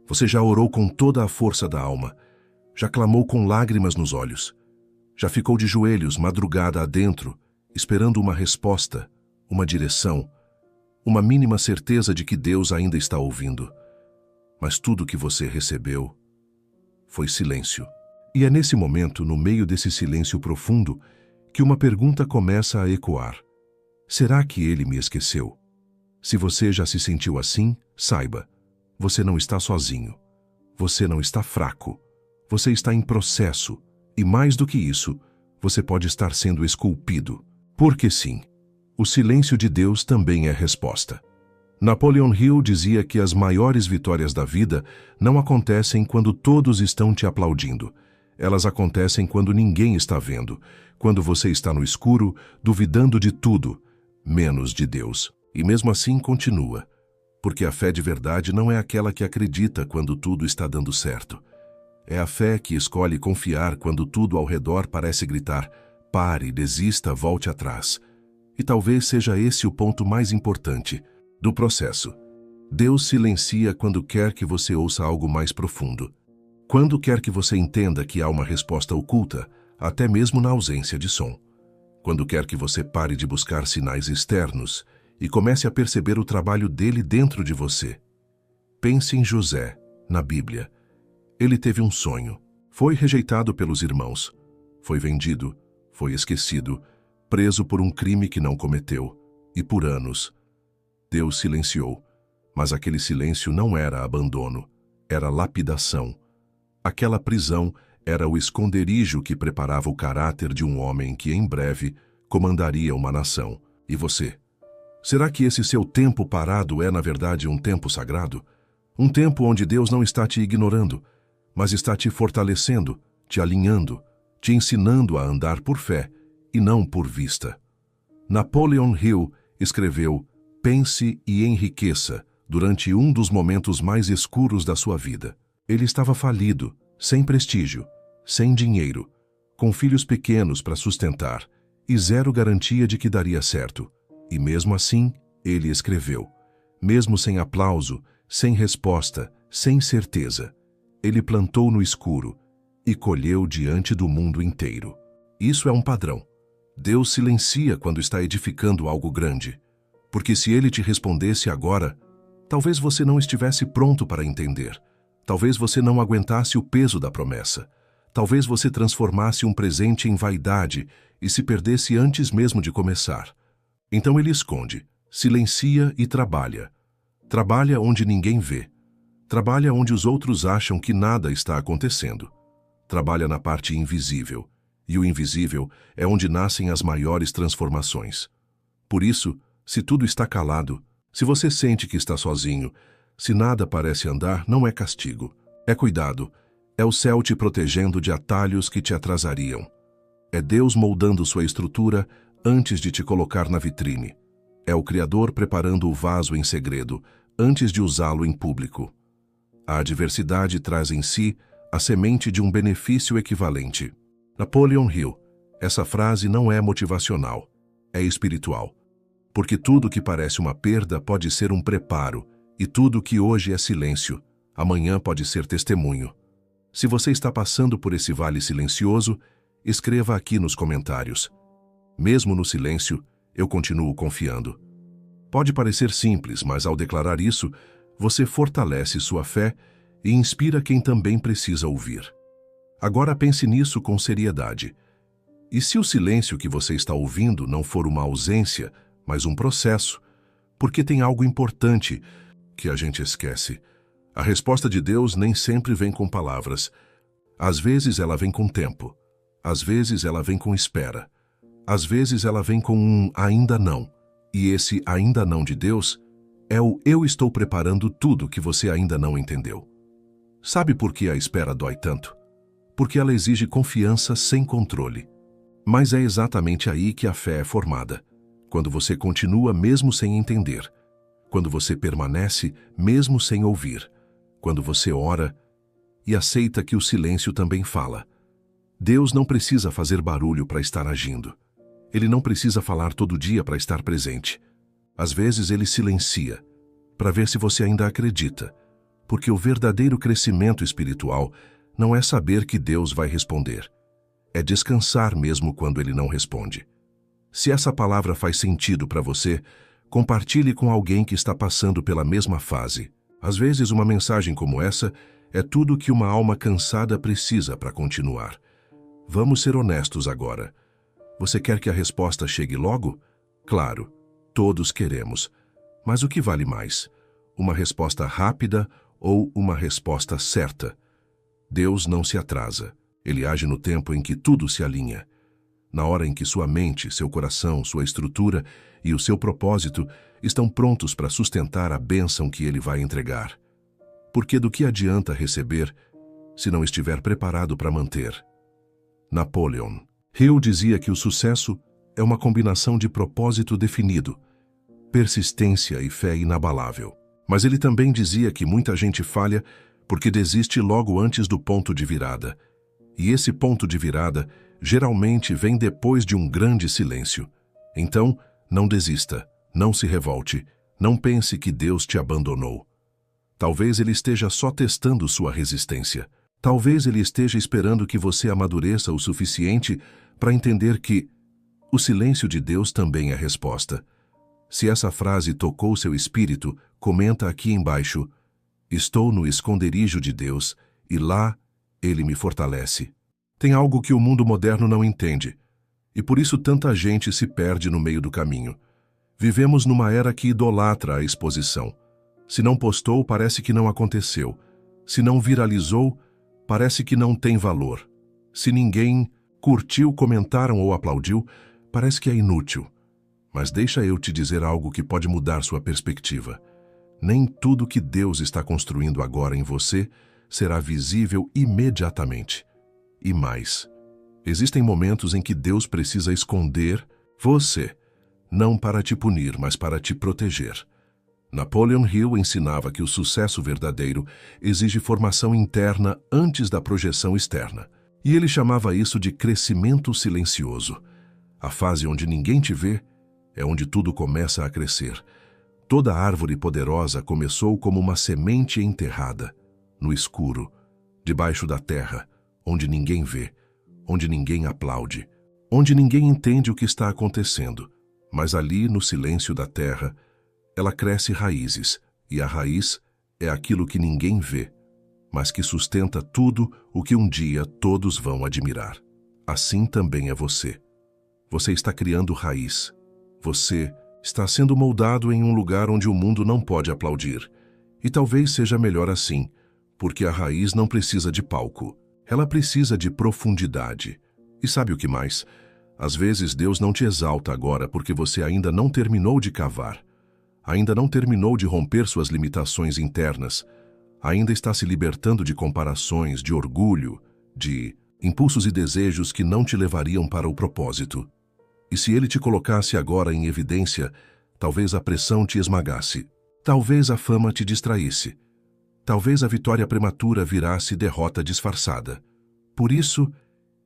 Você já orou com toda a força da alma, já clamou com lágrimas nos olhos, já ficou de joelhos madrugada adentro, esperando uma resposta, uma direção, uma mínima certeza de que Deus ainda está ouvindo. Mas tudo que você recebeu foi silêncio. E é nesse momento, no meio desse silêncio profundo, que uma pergunta começa a ecoar. Será que ele me esqueceu? Se você já se sentiu assim, saiba, você não está sozinho. Você não está fraco. Você está em processo. E mais do que isso, você pode estar sendo esculpido. Porque sim, o silêncio de Deus também é resposta. Napoleon Hill dizia que as maiores vitórias da vida não acontecem quando todos estão te aplaudindo. Elas acontecem quando ninguém está vendo, quando você está no escuro, duvidando de tudo, menos de Deus. E mesmo assim continua, porque a fé de verdade não é aquela que acredita quando tudo está dando certo. É a fé que escolhe confiar quando tudo ao redor parece gritar: pare, desista, volte atrás. E talvez seja esse o ponto mais importante do processo. Deus silencia quando quer que você ouça algo mais profundo. Quando quer que você entenda que há uma resposta oculta, até mesmo na ausência de som. Quando quer que você pare de buscar sinais externos e comece a perceber o trabalho dele dentro de você. Pense em José, na Bíblia. Ele teve um sonho, foi rejeitado pelos irmãos, foi vendido, foi esquecido, preso por um crime que não cometeu, e por anos. Deus silenciou, mas aquele silêncio não era abandono, era lapidação. Aquela prisão era o esconderijo que preparava o caráter de um homem que, em breve, comandaria uma nação. E você? Será que esse seu tempo parado é, na verdade, um tempo sagrado? Um tempo onde Deus não está te ignorando, mas está te fortalecendo, te alinhando, te ensinando a andar por fé e não por vista. Napoleon Hill escreveu: pense e enriqueça durante um dos momentos mais escuros da sua vida. Ele estava falido, sem prestígio, sem dinheiro, com filhos pequenos para sustentar e zero garantia de que daria certo. E mesmo assim, ele escreveu. Mesmo sem aplauso, sem resposta, sem certeza, ele plantou no escuro e colheu diante do mundo inteiro. Isso é um padrão. Deus silencia quando está edificando algo grande, porque se ele te respondesse agora, talvez você não estivesse pronto para entender. Talvez você não aguentasse o peso da promessa. Talvez você transformasse um presente em vaidade e se perdesse antes mesmo de começar. Então ele esconde, silencia e trabalha. Trabalha onde ninguém vê. Trabalha onde os outros acham que nada está acontecendo. Trabalha na parte invisível. E o invisível é onde nascem as maiores transformações. Por isso, se tudo está calado, se você sente que está sozinho, se nada parece andar, não é castigo. É cuidado. É o céu te protegendo de atalhos que te atrasariam. É Deus moldando sua estrutura antes de te colocar na vitrine. É o Criador preparando o vaso em segredo, antes de usá-lo em público. A adversidade traz em si a semente de um benefício equivalente. Napoleon Hill, essa frase não é motivacional, é espiritual. Porque tudo que parece uma perda pode ser um preparo, e tudo que hoje é silêncio, amanhã pode ser testemunho. Se você está passando por esse vale silencioso, escreva aqui nos comentários. Mesmo no silêncio, eu continuo confiando. Pode parecer simples, mas ao declarar isso, você fortalece sua fé e inspira quem também precisa ouvir. Agora pense nisso com seriedade. E se o silêncio que você está ouvindo não for uma ausência, mas um processo? Porque tem algo importante que a gente esquece. A resposta de Deus nem sempre vem com palavras. Às vezes ela vem com tempo. Às vezes ela vem com espera. Às vezes ela vem com um ainda não. E esse ainda não de Deus é o eu estou preparando tudo que você ainda não entendeu. Sabe por que a espera dói tanto? Porque ela exige confiança sem controle. Mas é exatamente aí que a fé é formada. Quando você continua mesmo sem entender. Quando você permanece mesmo sem ouvir. Quando você ora e aceita que o silêncio também fala. Deus não precisa fazer barulho para estar agindo. Ele não precisa falar todo dia para estar presente. Às vezes ele silencia, para ver se você ainda acredita, Porque o verdadeiro crescimento espiritual não é saber que Deus vai responder. É descansar mesmo quando Ele não responde. Se essa palavra faz sentido para você, compartilhe com alguém que está passando pela mesma fase. Às vezes, uma mensagem como essa é tudo que uma alma cansada precisa para continuar. Vamos ser honestos agora. Você quer que a resposta chegue logo? Claro, todos queremos. Mas o que vale mais? Uma resposta rápida ou uma resposta certa? Deus não se atrasa. Ele age no tempo em que tudo se alinha. Na hora em que sua mente, seu coração, sua estrutura e o seu propósito estão prontos para sustentar a bênção que Ele vai entregar. Porque do que adianta receber se não estiver preparado para manter? Napoleon Hill dizia que o sucesso é uma combinação de propósito definido, persistência e fé inabalável. Mas ele também dizia que muita gente falha porque desiste logo antes do ponto de virada. E esse ponto de virada geralmente vem depois de um grande silêncio. Então, não desista, não se revolte, não pense que Deus te abandonou. Talvez Ele esteja só testando sua resistência. Talvez Ele esteja esperando que você amadureça o suficiente para entender que o silêncio de Deus também é resposta. Se essa frase tocou seu espírito, comenta aqui embaixo: estou no esconderijo de Deus e lá Ele me fortalece. Tem algo que o mundo moderno não entende, e por isso tanta gente se perde no meio do caminho. Vivemos numa era que idolatra a exposição. Se não postou, parece que não aconteceu. Se não viralizou, parece que não tem valor. Se ninguém curtiu, comentaram ou aplaudiu, parece que é inútil. Mas deixa eu te dizer algo que pode mudar sua perspectiva. Nem tudo que Deus está construindo agora em você será visível imediatamente. E mais, existem momentos em que Deus precisa esconder você, não para te punir, mas para te proteger. Napoleon Hill ensinava que o sucesso verdadeiro exige formação interna antes da projeção externa. E ele chamava isso de crescimento silencioso. A fase onde ninguém te vê é onde tudo começa a crescer. Toda árvore poderosa começou como uma semente enterrada, no escuro, debaixo da terra, onde ninguém vê, onde ninguém aplaude, onde ninguém entende o que está acontecendo. Mas ali, no silêncio da terra, ela cresce raízes, e a raiz é aquilo que ninguém vê, mas que sustenta tudo o que um dia todos vão admirar. Assim também é você. Você está criando raiz. Você está sendo moldado em um lugar onde o mundo não pode aplaudir. E talvez seja melhor assim, porque a raiz não precisa de palco. Ela precisa de profundidade. E sabe o que mais? Às vezes Deus não te exalta agora porque você ainda não terminou de cavar. Ainda não terminou de romper suas limitações internas. Ainda está se libertando de comparações, de orgulho, de impulsos e desejos que não te levariam para o propósito. E se Ele te colocasse agora em evidência, talvez a pressão te esmagasse. Talvez a fama te distraísse. Talvez a vitória prematura virasse derrota disfarçada. Por isso,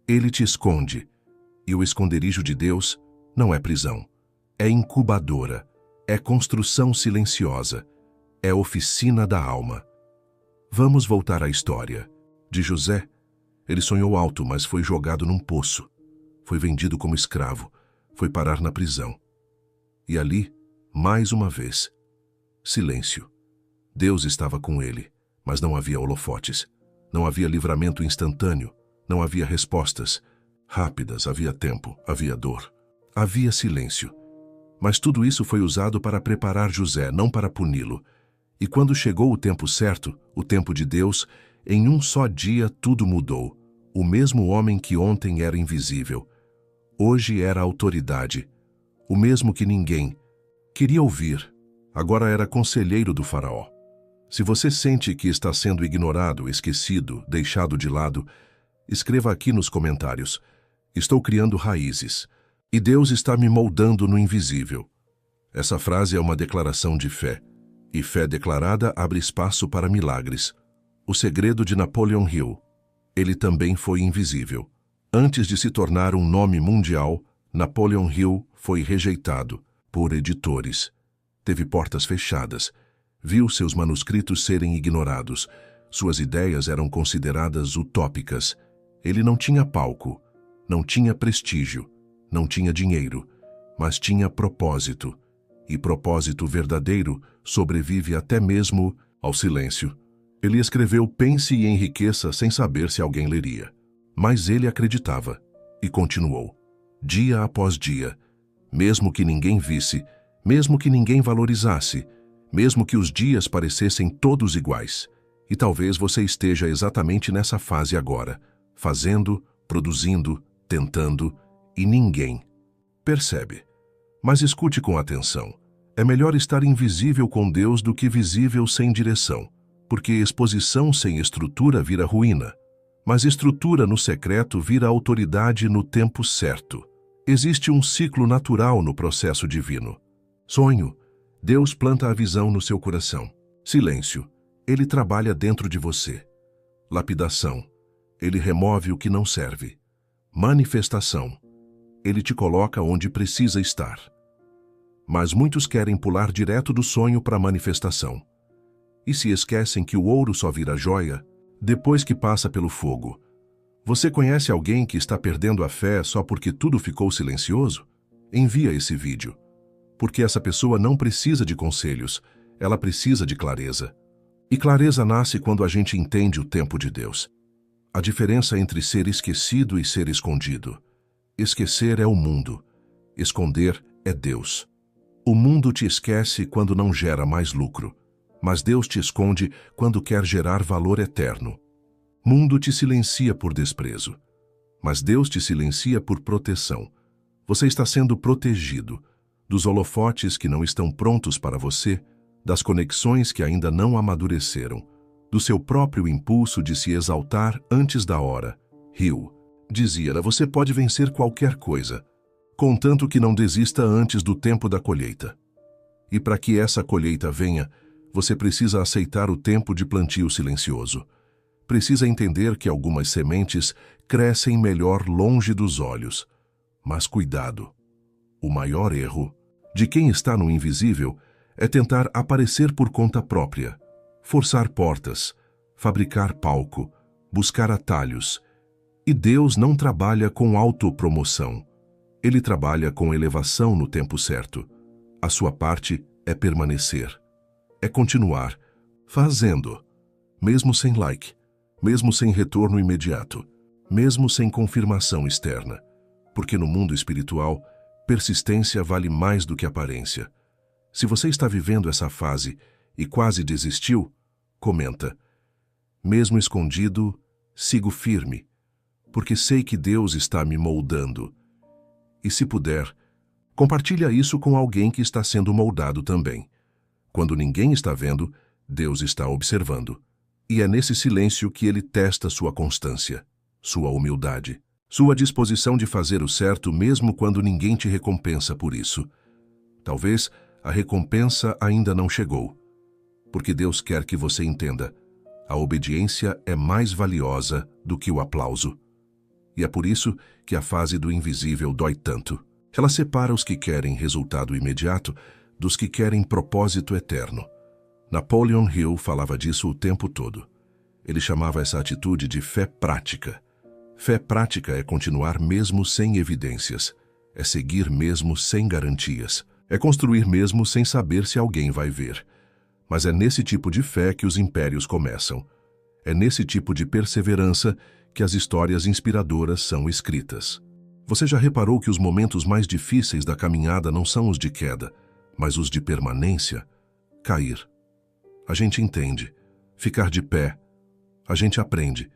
Ele te esconde. E o esconderijo de Deus não é prisão. É incubadora. É construção silenciosa. É oficina da alma. Vamos voltar à história. De José, ele sonhou alto, mas foi jogado num poço. Foi vendido como escravo. Foi parar na prisão. E ali, mais uma vez, silêncio. Deus estava com ele, mas não havia holofotes. Não havia livramento instantâneo. Não havia respostas rápidas. Havia tempo, havia dor. Havia silêncio. Mas tudo isso foi usado para preparar José, não para puni-lo. E quando chegou o tempo certo, o tempo de Deus, em um só dia tudo mudou. O mesmo homem que ontem era invisível, hoje era autoridade. O mesmo que ninguém queria ouvir, agora era conselheiro do faraó. Se você sente que está sendo ignorado, esquecido, deixado de lado, escreva aqui nos comentários: estou criando raízes. E Deus está me moldando no invisível. Essa frase é uma declaração de fé. E fé declarada abre espaço para milagres. O segredo de Napoleon Hill. Ele também foi invisível. Antes de se tornar um nome mundial, Napoleon Hill foi rejeitado por editores. Teve portas fechadas. Viu seus manuscritos serem ignorados. Suas ideias eram consideradas utópicas. Ele não tinha palco, não tinha prestígio, não tinha dinheiro, mas tinha propósito. E propósito verdadeiro sobrevive até mesmo ao silêncio. Ele escreveu Pense e Enriqueça sem saber se alguém leria. Mas ele acreditava e continuou, dia após dia, mesmo que ninguém visse, mesmo que ninguém valorizasse, mesmo que os dias parecessem todos iguais. E talvez você esteja exatamente nessa fase agora, fazendo, produzindo, tentando, e ninguém percebe. Mas escute com atenção. É melhor estar invisível com Deus do que visível sem direção, porque exposição sem estrutura vira ruína, mas estrutura no secreto vira autoridade no tempo certo. Existe um ciclo natural no processo divino. Sonho. Deus planta a visão no seu coração. Silêncio. Ele trabalha dentro de você. Lapidação. Ele remove o que não serve. Manifestação. Ele te coloca onde precisa estar. Mas muitos querem pular direto do sonho para a manifestação. E se esquecem que o ouro só vira joia depois que passa pelo fogo. Você conhece alguém que está perdendo a fé só porque tudo ficou silencioso? Envia esse vídeo. Porque essa pessoa não precisa de conselhos, ela precisa de clareza. E clareza nasce quando a gente entende o tempo de Deus. A diferença entre ser esquecido e ser escondido. Esquecer é o mundo. Esconder é Deus. O mundo te esquece quando não gera mais lucro, mas Deus te esconde quando quer gerar valor eterno. Mundo te silencia por desprezo, mas Deus te silencia por proteção. Você está sendo protegido dos holofotes que não estão prontos para você, das conexões que ainda não amadureceram, do seu próprio impulso de se exaltar antes da hora. Hill dizia: você pode vencer qualquer coisa, contanto que não desista antes do tempo da colheita. E para que essa colheita venha, você precisa aceitar o tempo de plantio silencioso. Precisa entender que algumas sementes crescem melhor longe dos olhos. Mas cuidado! O maior erro de quem está no invisível é tentar aparecer por conta própria, forçar portas, fabricar palco, buscar atalhos. E Deus não trabalha com autopromoção. Ele trabalha com elevação no tempo certo. A sua parte é permanecer. É continuar fazendo, mesmo sem like, mesmo sem retorno imediato, mesmo sem confirmação externa. Porque no mundo espiritual, persistência vale mais do que aparência. Se você está vivendo essa fase e quase desistiu, comenta: mesmo escondido, sigo firme, porque sei que Deus está me moldando. E se puder, compartilha isso com alguém que está sendo moldado também. Quando ninguém está vendo, Deus está observando. E é nesse silêncio que Ele testa sua constância, sua humildade, sua disposição de fazer o certo mesmo quando ninguém te recompensa por isso. Talvez a recompensa ainda não chegou, porque Deus quer que você entenda: a obediência é mais valiosa do que o aplauso. E é por isso que a fase do invisível dói tanto. Ela separa os que querem resultado imediato dos que querem propósito eterno. Napoleon Hill falava disso o tempo todo. Ele chamava essa atitude de fé prática. Fé prática é continuar mesmo sem evidências, é seguir mesmo sem garantias, é construir mesmo sem saber se alguém vai ver. Mas é nesse tipo de fé que os impérios começam. É nesse tipo de perseverança que as histórias inspiradoras são escritas. Você já reparou que os momentos mais difíceis da caminhada não são os de queda, mas os de permanência? Cair. A gente entende. Ficar de pé. A gente aprende.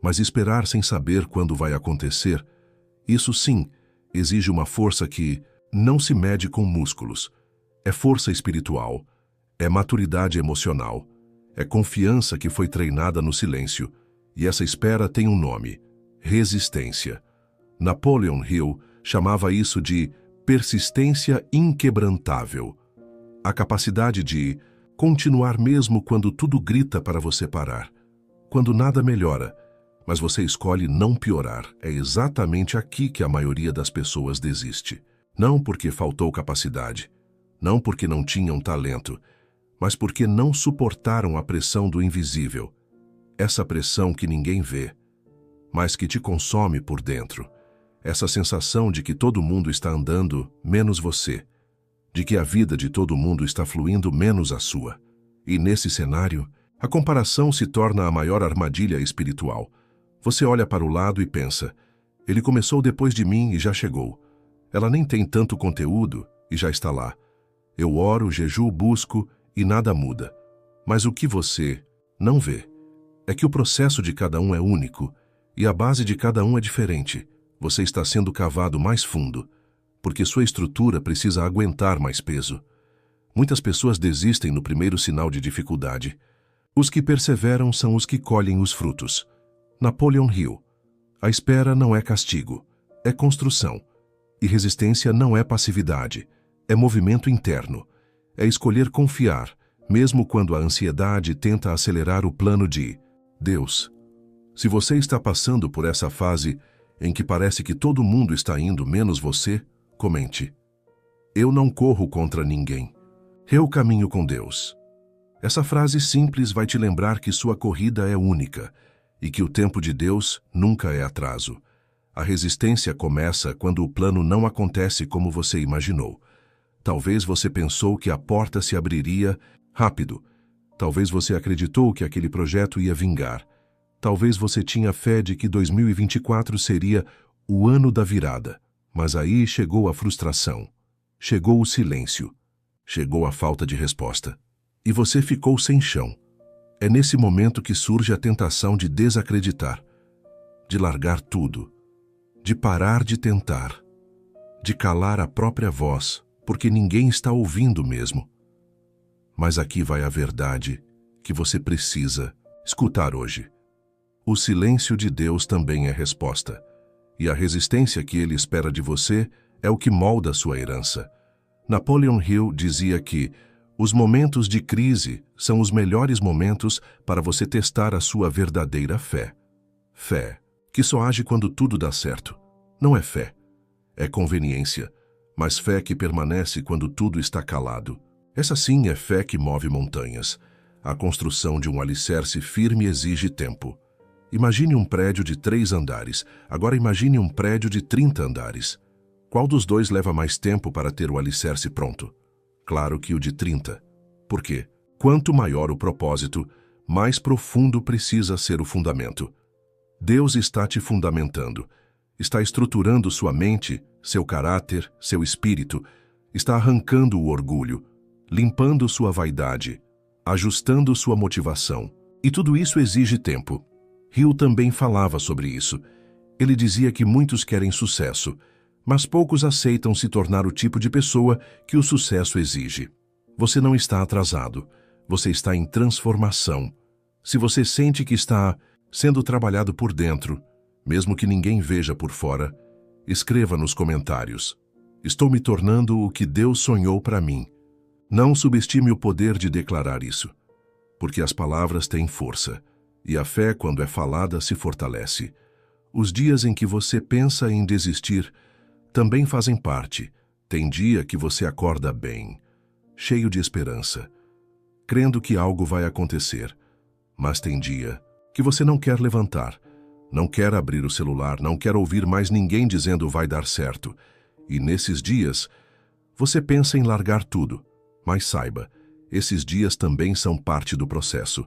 Mas esperar sem saber quando vai acontecer, isso sim, exige uma força que não se mede com músculos. É força espiritual, é maturidade emocional, é confiança que foi treinada no silêncio, e essa espera tem um nome: resistência. Napoleon Hill chamava isso de persistência inquebrantável. A capacidade de continuar mesmo quando tudo grita para você parar, quando nada melhora, mas você escolhe não piorar. É exatamente aqui que a maioria das pessoas desiste. Não porque faltou capacidade, não porque não tinham talento, mas porque não suportaram a pressão do invisível, essa pressão que ninguém vê, mas que te consome por dentro, essa sensação de que todo mundo está andando menos você, de que a vida de todo mundo está fluindo menos a sua. E nesse cenário, a comparação se torna a maior armadilha espiritual. Você olha para o lado e pensa, ele começou depois de mim e já chegou. Ela nem tem tanto conteúdo e já está lá. Eu oro, jejuo, busco e nada muda. Mas o que você não vê é que o processo de cada um é único e a base de cada um é diferente. Você está sendo cavado mais fundo, porque sua estrutura precisa aguentar mais peso. Muitas pessoas desistem no primeiro sinal de dificuldade. Os que perseveram são os que colhem os frutos. Napoleon Hill. A espera não é castigo, é construção. E resistência não é passividade, é movimento interno. É escolher confiar, mesmo quando a ansiedade tenta acelerar o plano de Deus. Se você está passando por essa fase em que parece que todo mundo está indo menos você, comente: eu não corro contra ninguém. Eu caminho com Deus. Essa frase simples vai te lembrar que sua corrida é única e que o tempo de Deus nunca é atraso. A resistência começa quando o plano não acontece como você imaginou. Talvez você pensou que a porta se abriria rápido. Talvez você acreditou que aquele projeto ia vingar. Talvez você tinha fé de que 2024 seria o ano da virada. Mas aí chegou a frustração. Chegou o silêncio. Chegou a falta de resposta. E você ficou sem chão. É nesse momento que surge a tentação de desacreditar, de largar tudo, de parar de tentar, de calar a própria voz, porque ninguém está ouvindo mesmo. Mas aqui vai a verdade que você precisa escutar hoje. O silêncio de Deus também é resposta, e a resistência que Ele espera de você é o que molda sua herança. Napoleon Hill dizia que os momentos de crise são os melhores momentos para você testar a sua verdadeira fé. Fé, que só age quando tudo dá certo. Não é fé, é conveniência, mas fé que permanece quando tudo está calado. Essa sim é fé que move montanhas. A construção de um alicerce firme exige tempo. Imagine um prédio de 3 andares, agora imagine um prédio de 30 andares. Qual dos dois leva mais tempo para ter o alicerce pronto? Claro que o de 30. Por quê? Quanto maior o propósito, mais profundo precisa ser o fundamento. Deus está te fundamentando, está estruturando sua mente, seu caráter, seu espírito, está arrancando o orgulho, limpando sua vaidade, ajustando sua motivação. E tudo isso exige tempo. Hill também falava sobre isso. Ele dizia que muitos querem sucesso, mas poucos aceitam se tornar o tipo de pessoa que o sucesso exige. Você não está atrasado, você está em transformação. Se você sente que está sendo trabalhado por dentro, mesmo que ninguém veja por fora, escreva nos comentários: estou me tornando o que Deus sonhou para mim. Não subestime o poder de declarar isso, porque as palavras têm força, e a fé, quando é falada, se fortalece. Os dias em que você pensa em desistir também fazem parte. Tem dia que você acorda bem, cheio de esperança, crendo que algo vai acontecer. Mas tem dia que você não quer levantar, não quer abrir o celular, não quer ouvir mais ninguém dizendo vai dar certo. E nesses dias, você pensa em largar tudo. Mas saiba, esses dias também são parte do processo.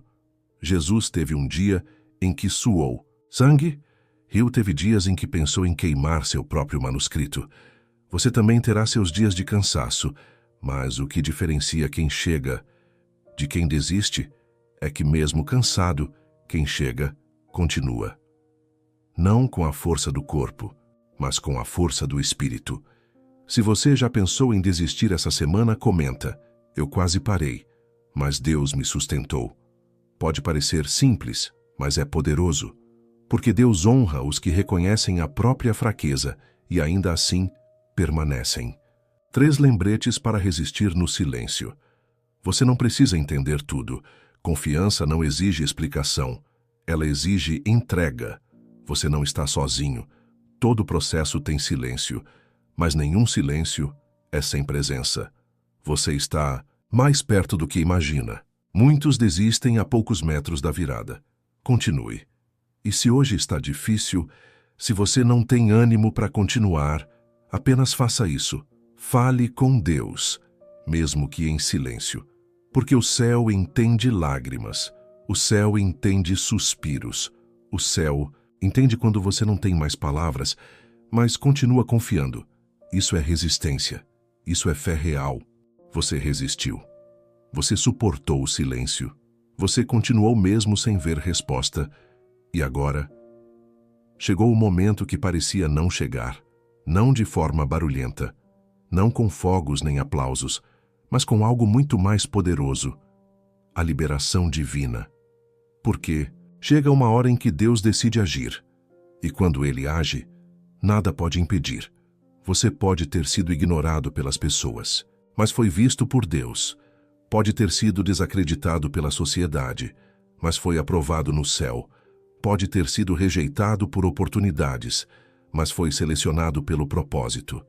Jesus teve um dia em que suou sangue. Hill teve dias em que pensou em queimar seu próprio manuscrito. Você também terá seus dias de cansaço, mas o que diferencia quem chega de quem desiste é que mesmo cansado, quem chega continua. Não com a força do corpo, mas com a força do espírito. Se você já pensou em desistir essa semana, comenta: eu quase parei, mas Deus me sustentou. Pode parecer simples, mas é poderoso. Porque Deus honra os que reconhecem a própria fraqueza e ainda assim permanecem. 3 lembretes para resistir no silêncio. Você não precisa entender tudo. Confiança não exige explicação. Ela exige entrega. Você não está sozinho. Todo processo tem silêncio, mas nenhum silêncio é sem presença. Você está mais perto do que imagina. Muitos desistem a poucos metros da virada. Continue. E se hoje está difícil, se você não tem ânimo para continuar, apenas faça isso. Fale com Deus, mesmo que em silêncio. Porque o céu entende lágrimas, o céu entende suspiros, o céu entende quando você não tem mais palavras, mas continua confiando. Isso é resistência, isso é fé real. Você resistiu. Você suportou o silêncio. Você continuou mesmo sem ver resposta. E agora? Chegou o momento que parecia não chegar, não de forma barulhenta, não com fogos nem aplausos, mas com algo muito mais poderoso, a liberação divina. Porque chega uma hora em que Deus decide agir, e quando Ele age, nada pode impedir. Você pode ter sido ignorado pelas pessoas, mas foi visto por Deus. Pode ter sido desacreditado pela sociedade, mas foi aprovado no céu. Pode ter sido rejeitado por oportunidades, mas foi selecionado pelo propósito.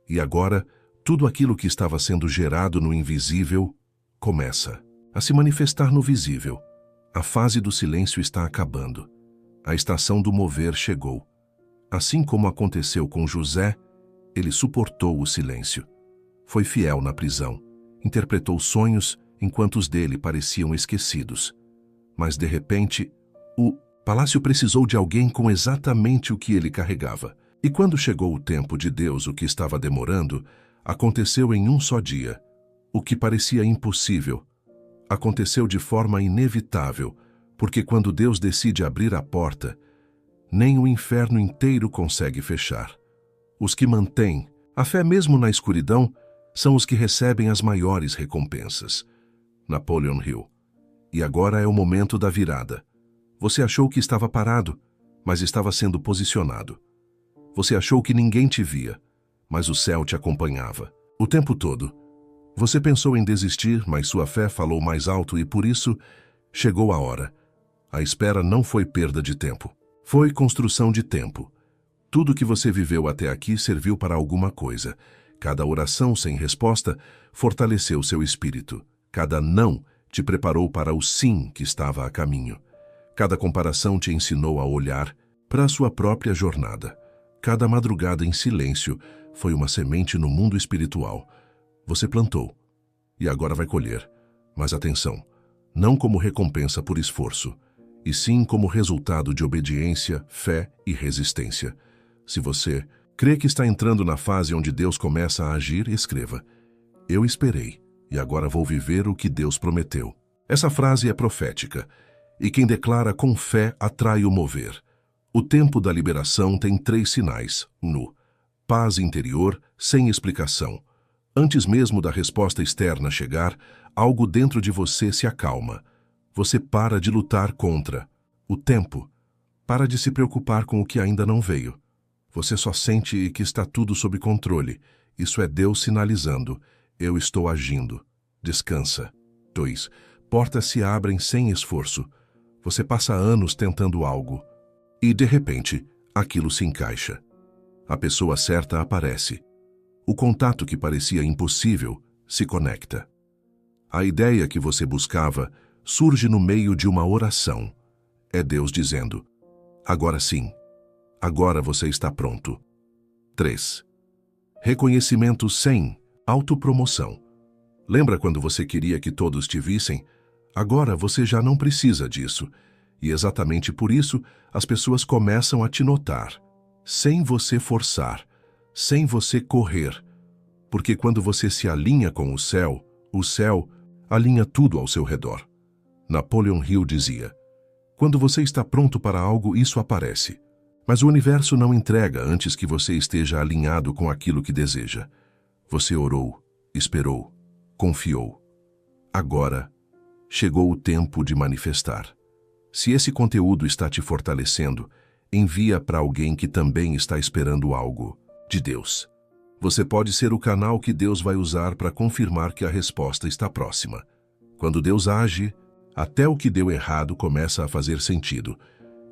E agora, tudo aquilo que estava sendo gerado no invisível começa a se manifestar no visível. A fase do silêncio está acabando. A estação do mover chegou. Assim como aconteceu com José, ele suportou o silêncio. Foi fiel na prisão. Interpretou sonhos enquanto os dele pareciam esquecidos. Mas, de repente, o palácio precisou de alguém com exatamente o que ele carregava. E quando chegou o tempo de Deus, o que estava demorando, aconteceu em um só dia. O que parecia impossível aconteceu de forma inevitável, porque quando Deus decide abrir a porta, nem o inferno inteiro consegue fechar. Os que mantêm a fé mesmo na escuridão são os que recebem as maiores recompensas. Napoleon Hill. E agora é o momento da virada. Você achou que estava parado, mas estava sendo posicionado. Você achou que ninguém te via, mas o céu te acompanhava. O tempo todo. Você pensou em desistir, mas sua fé falou mais alto e por isso chegou a hora. A espera não foi perda de tempo. Foi construção de tempo. Tudo que você viveu até aqui serviu para alguma coisa. Cada oração sem resposta fortaleceu seu espírito. Cada não te preparou para o sim que estava a caminho. Cada comparação te ensinou a olhar para a sua própria jornada. Cada madrugada em silêncio foi uma semente no mundo espiritual. Você plantou e agora vai colher. Mas atenção, não como recompensa por esforço, e sim como resultado de obediência, fé e resistência. Se você crê que está entrando na fase onde Deus começa a agir, escreva: Eu esperei, e agora vou viver o que Deus prometeu. Essa frase é profética, e quem declara com fé atrai o mover. O tempo da liberação tem 3 sinais: paz interior, sem explicação. Antes mesmo da resposta externa chegar, algo dentro de você se acalma. Você para de lutar contra o tempo. Para de se preocupar com o que ainda não veio. Você só sente que está tudo sob controle. Isso é Deus sinalizando: eu estou agindo. Descansa. 2. Portas se abrem sem esforço. Você passa anos tentando algo. E, de repente, aquilo se encaixa. A pessoa certa aparece. O contato que parecia impossível se conecta. A ideia que você buscava surge no meio de uma oração. É Deus dizendo: agora sim. Agora você está pronto. 3. Reconhecimento sem autopromoção. Lembra quando você queria que todos te vissem? Agora você já não precisa disso. E exatamente por isso as pessoas começam a te notar, sem você forçar, sem você correr. Porque quando você se alinha com o céu alinha tudo ao seu redor. Napoleon Hill dizia: quando você está pronto para algo, isso aparece. Mas o universo não entrega antes que você esteja alinhado com aquilo que deseja. Você orou, esperou, confiou. Agora chegou o tempo de manifestar. Se esse conteúdo está te fortalecendo, envia para alguém que também está esperando algo de Deus. Você pode ser o canal que Deus vai usar para confirmar que a resposta está próxima. Quando Deus age, até o que deu errado começa a fazer sentido.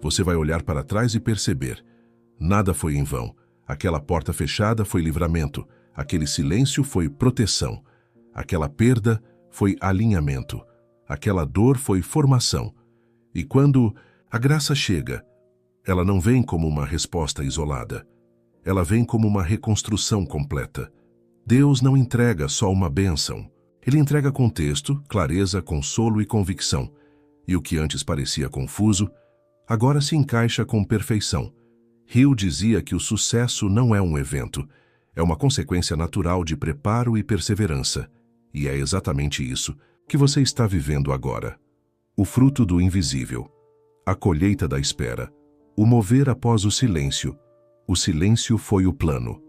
Você vai olhar para trás e perceber: nada foi em vão. Aquela porta fechada foi livramento. Aquele silêncio foi proteção. Aquela perda foi alinhamento. Aquela dor foi formação. E quando a graça chega, ela não vem como uma resposta isolada. Ela vem como uma reconstrução completa. Deus não entrega só uma bênção. Ele entrega contexto, clareza, consolo e convicção. E o que antes parecia confuso, agora se encaixa com perfeição. Hill dizia que o sucesso não é um evento, é uma consequência natural de preparo e perseverança. E é exatamente isso que você está vivendo agora. O fruto do invisível, a colheita da espera, o mover após o silêncio. O silêncio foi o plano.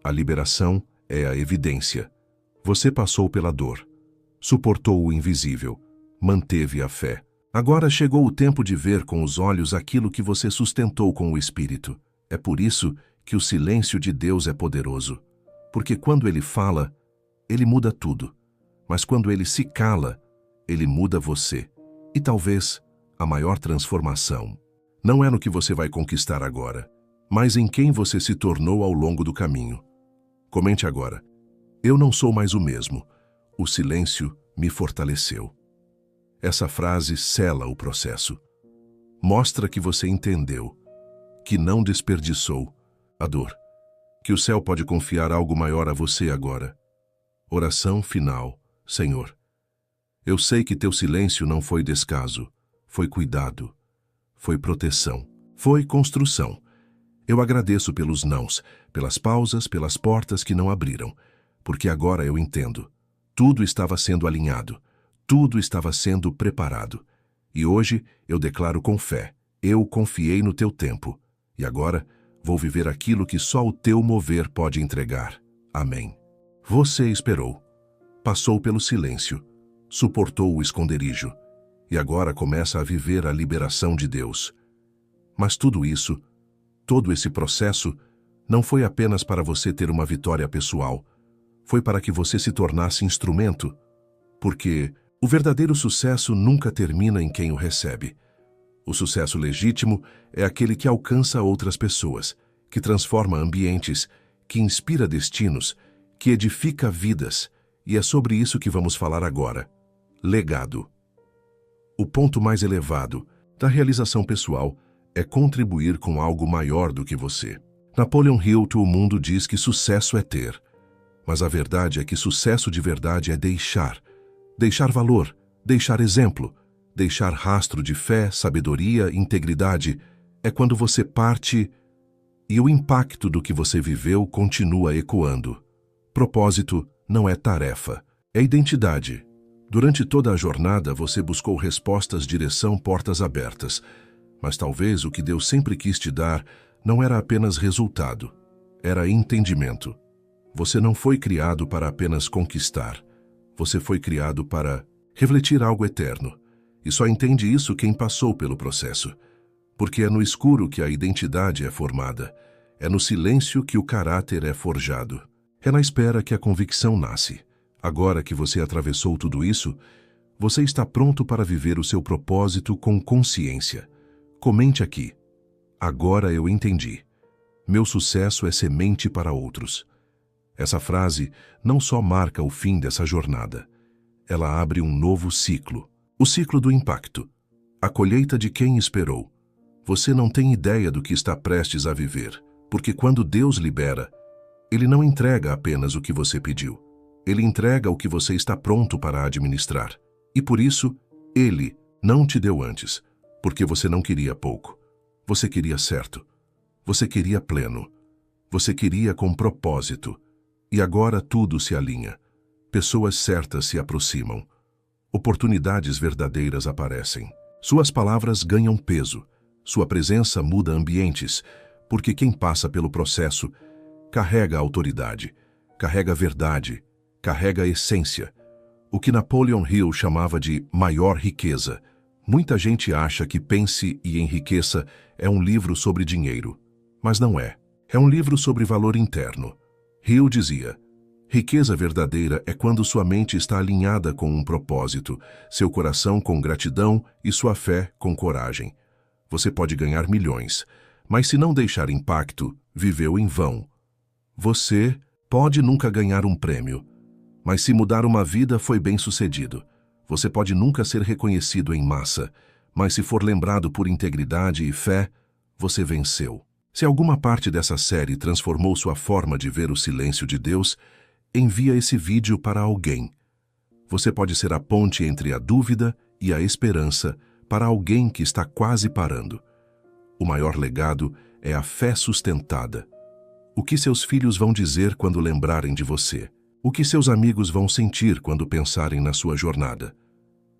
A liberação é a evidência. Você passou pela dor, suportou o invisível, manteve a fé. Agora chegou o tempo de ver com os olhos aquilo que você sustentou com o Espírito. É por isso que o silêncio de Deus é poderoso. Porque quando Ele fala, Ele muda tudo. Mas quando Ele se cala, Ele muda você. E talvez a maior transformação não é no que você vai conquistar agora, mas em quem você se tornou ao longo do caminho. Comente agora: eu não sou mais o mesmo. O silêncio me fortaleceu. Essa frase sela o processo. Mostra que você entendeu, que não desperdiçou a dor, que o céu pode confiar algo maior a você agora. Oração final. Senhor, eu sei que teu silêncio não foi descaso, foi cuidado, foi proteção, foi construção. Eu agradeço pelos nãos, pelas pausas, pelas portas que não abriram, porque agora eu entendo. Tudo estava sendo alinhado, tudo estava sendo preparado. E hoje eu declaro com fé: eu confiei no teu tempo, e agora vou viver aquilo que só o teu mover pode entregar. Amém. Você esperou, passou pelo silêncio, suportou o esconderijo, e agora começa a viver a liberação de Deus. Mas tudo isso, todo esse processo, não foi apenas para você ter uma vitória pessoal, foi para que você se tornasse instrumento, porque o verdadeiro sucesso nunca termina em quem o recebe. O sucesso legítimo é aquele que alcança outras pessoas, que transforma ambientes, que inspira destinos, que edifica vidas, e é sobre isso que vamos falar agora. Legado. O ponto mais elevado da realização pessoal é contribuir com algo maior do que você. Napoleon Hill, o mundo diz que sucesso é ter, mas a verdade é que sucesso de verdade é deixar valor, deixar exemplo, deixar rastro de fé, sabedoria, integridade. É quando você parte e o impacto do que você viveu continua ecoando. Propósito não é tarefa, é identidade. Durante toda a jornada você buscou respostas, direção, portas abertas. Mas talvez o que Deus sempre quis te dar não era apenas resultado, era entendimento. Você não foi criado para apenas conquistar. Você foi criado para refletir algo eterno. E só entende isso quem passou pelo processo. Porque é no escuro que a identidade é formada. É no silêncio que o caráter é forjado. É na espera que a convicção nasce. Agora que você atravessou tudo isso, você está pronto para viver o seu propósito com consciência. Comente aqui: agora eu entendi. Meu sucesso é semente para outros. Essa frase não só marca o fim dessa jornada, ela abre um novo ciclo. O ciclo do impacto. A colheita de quem esperou. Você não tem ideia do que está prestes a viver, porque quando Deus libera, Ele não entrega apenas o que você pediu. Ele entrega o que você está pronto para administrar. E por isso, Ele não te deu antes, porque você não queria pouco. Você queria certo. Você queria pleno. Você queria com propósito. E agora tudo se alinha. Pessoas certas se aproximam. Oportunidades verdadeiras aparecem. Suas palavras ganham peso. Sua presença muda ambientes, porque quem passa pelo processo carrega a autoridade, carrega a verdade, carrega a essência. O que Napoleon Hill chamava de maior riqueza. Muita gente acha que Pense e Enriqueça é um livro sobre dinheiro, mas não é. É um livro sobre valor interno. Hill dizia: riqueza verdadeira é quando sua mente está alinhada com um propósito, seu coração com gratidão e sua fé com coragem. Você pode ganhar milhões, mas se não deixar impacto, viveu em vão. Você pode nunca ganhar um prêmio, Mas se mudar uma vida foi bem-sucedido. Você pode nunca ser reconhecido em massa, mas se for lembrado por integridade e fé, você venceu. Se alguma parte dessa série transformou sua forma de ver o silêncio de Deus, envia esse vídeo para alguém. Você pode ser a ponte entre a dúvida e a esperança para alguém que está quase parando. O maior legado é a fé sustentada. O que seus filhos vão dizer quando lembrarem de você? O que seus amigos vão sentir quando pensarem na sua jornada?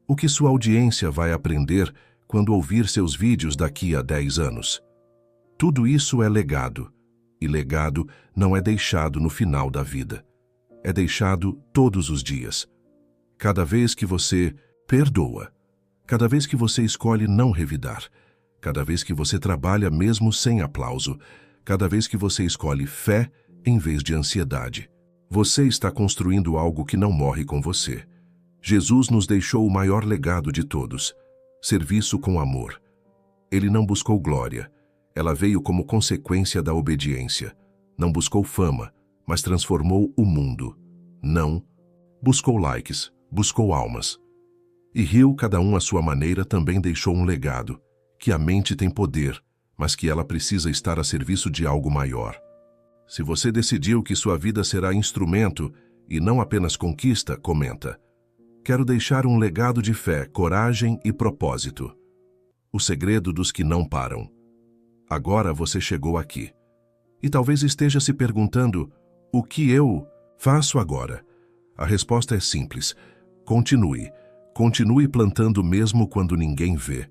O que sua audiência vai aprender quando ouvir seus vídeos daqui a 10 anos? Tudo isso é legado, e legado não é deixado no final da vida. É deixado todos os dias. Cada vez que você perdoa, cada vez que você escolhe não revidar, cada vez que você trabalha mesmo sem aplauso, cada vez que você escolhe fé em vez de ansiedade, você está construindo algo que não morre com você. Jesus nos deixou o maior legado de todos: serviço com amor. Ele não buscou glória. Ela veio como consequência da obediência. Não buscou fama, mas transformou o mundo. Não buscou likes, buscou almas. E riu, cada um à sua maneira, também deixou um legado, que a mente tem poder, mas que ela precisa estar a serviço de algo maior. Se você decidiu que sua vida será instrumento e não apenas conquista, comenta: quero deixar um legado de fé, coragem e propósito. O segredo dos que não param. Agora você chegou aqui. E talvez esteja se perguntando: o que eu faço agora? A resposta é simples: continue. Continue plantando mesmo quando ninguém vê.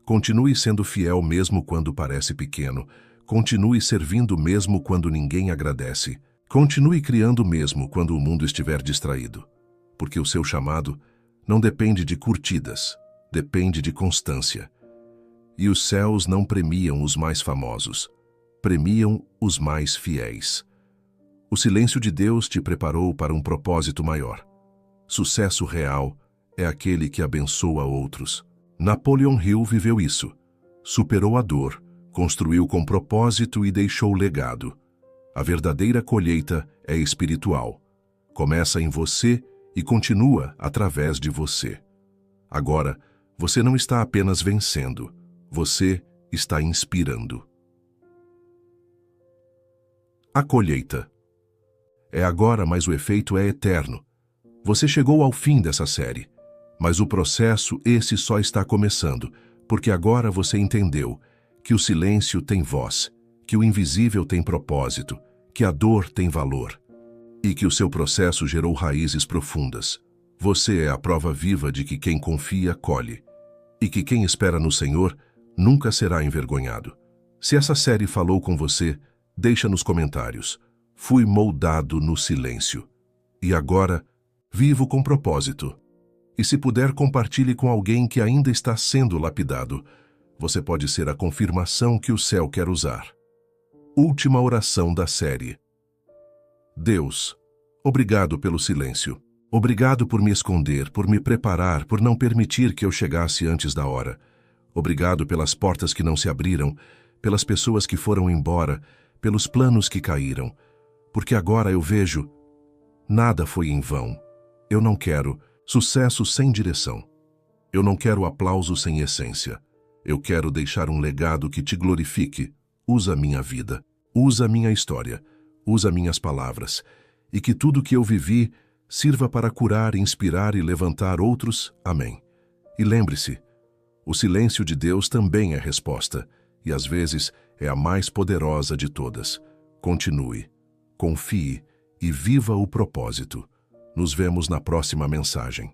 Continue sendo fiel mesmo quando parece pequeno. Continue servindo mesmo quando ninguém agradece. Continue criando mesmo quando o mundo estiver distraído. Porque o seu chamado não depende de curtidas, depende de constância. E os céus não premiam os mais famosos, premiam os mais fiéis. O silêncio de Deus te preparou para um propósito maior. Sucesso real é aquele que abençoa outros. Napoleon Hill viveu isso. Superou a dor, construiu com propósito e deixou legado. A verdadeira colheita é espiritual. Começa em você e continua através de você. Agora, você não está apenas vencendo, você está inspirando. A colheita. É agora, mas o efeito é eterno. Você chegou ao fim dessa série, mas o processo, esse só está começando, porque agora você entendeu que o silêncio tem voz, que o invisível tem propósito, que a dor tem valor e que o seu processo gerou raízes profundas. Você é a prova viva de que quem confia, colhe, e que quem espera no Senhor nunca será envergonhado. Se essa série falou com você, deixa nos comentários: fui moldado no silêncio. E agora, vivo com propósito. E se puder, compartilhe com alguém que ainda está sendo lapidado. Você pode ser a confirmação que o céu quer usar. Última oração da série. Deus, obrigado pelo silêncio. Obrigado por me esconder, por me preparar, por não permitir que eu chegasse antes da hora. Obrigado pelas portas que não se abriram, pelas pessoas que foram embora, pelos planos que caíram. Porque agora eu vejo, nada foi em vão. Eu não quero sucesso sem direção. Eu não quero aplauso sem essência. Eu quero deixar um legado que te glorifique. Usa minha vida, usa minha história, usa minhas palavras, e que tudo que eu vivi sirva para curar, inspirar e levantar outros. Amém. E lembre-se, o silêncio de Deus também é resposta, e às vezes é a mais poderosa de todas. Continue, confie e viva o propósito. Nos vemos na próxima mensagem.